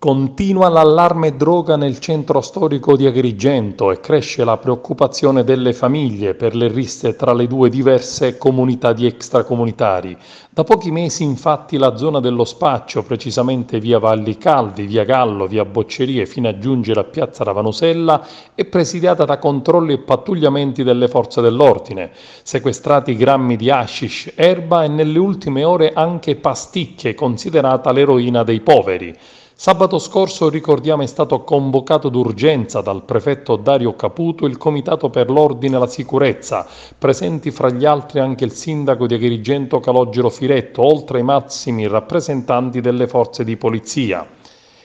Continua l'allarme droga nel centro storico di Agrigento e cresce la preoccupazione delle famiglie per le risse tra le due diverse comunità di extracomunitari. Da pochi mesi infatti la zona dello Spaccio, precisamente via Valli Calvi, via Gallo, via Boccerie fino a giungere a piazza Ravanusella, è presidiata da controlli e pattugliamenti delle forze dell'ordine, sequestrati grammi di hashish, erba e nelle ultime ore anche pasticche, considerata l'eroina dei poveri. Sabato scorso, ricordiamo, è stato convocato d'urgenza dal prefetto Dario Caputo il Comitato per l'Ordine e la Sicurezza, presenti fra gli altri anche il sindaco di Agrigento Calogero Firetto, oltre ai massimi rappresentanti delle forze di polizia.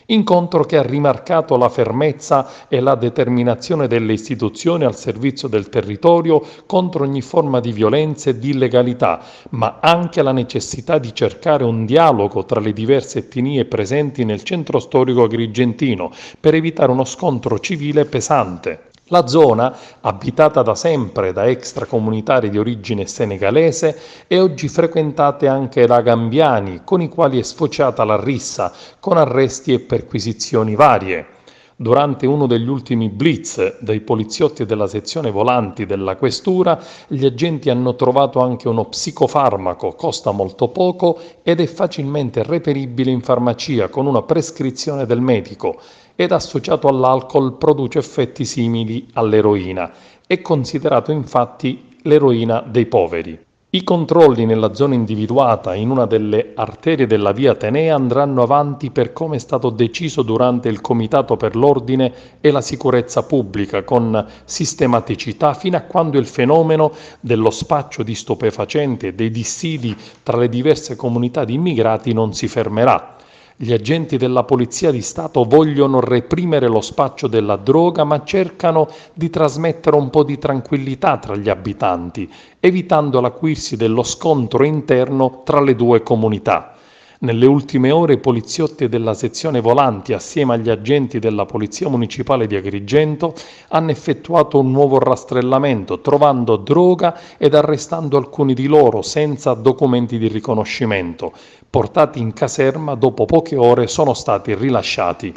Incontro che ha rimarcato la fermezza e la determinazione delle istituzioni al servizio del territorio contro ogni forma di violenza e di illegalità, ma anche la necessità di cercare un dialogo tra le diverse etnie presenti nel centro storico agrigentino per evitare uno scontro civile pesante. La zona, abitata da sempre da extracomunitari di origine senegalese, è oggi frequentata anche da gambiani, con i quali è sfociata la rissa, con arresti e perquisizioni varie. Durante uno degli ultimi blitz dei poliziotti della sezione volanti della questura, gli agenti hanno trovato anche uno psicofarmaco, costa molto poco ed è facilmente reperibile in farmacia con una prescrizione del medico ed associato all'alcol produce effetti simili all'eroina. È considerato infatti l'eroina dei poveri. I controlli nella zona individuata in una delle arterie della via Atenea andranno avanti per come è stato deciso durante il Comitato per l'Ordine e la Sicurezza Pubblica, con sistematicità fino a quando il fenomeno dello spaccio di stupefacenti e dei dissidi tra le diverse comunità di immigrati non si fermerà. Gli agenti della Polizia di Stato vogliono reprimere lo spaccio della droga, ma cercano di trasmettere un po' di tranquillità tra gli abitanti, evitando l'acuirsi dello scontro interno tra le due comunità. Nelle ultime ore i poliziotti della sezione volanti, assieme agli agenti della Polizia Municipale di Agrigento, hanno effettuato un nuovo rastrellamento, trovando droga ed arrestando alcuni di loro senza documenti di riconoscimento. Portati in caserma, dopo poche ore sono stati rilasciati.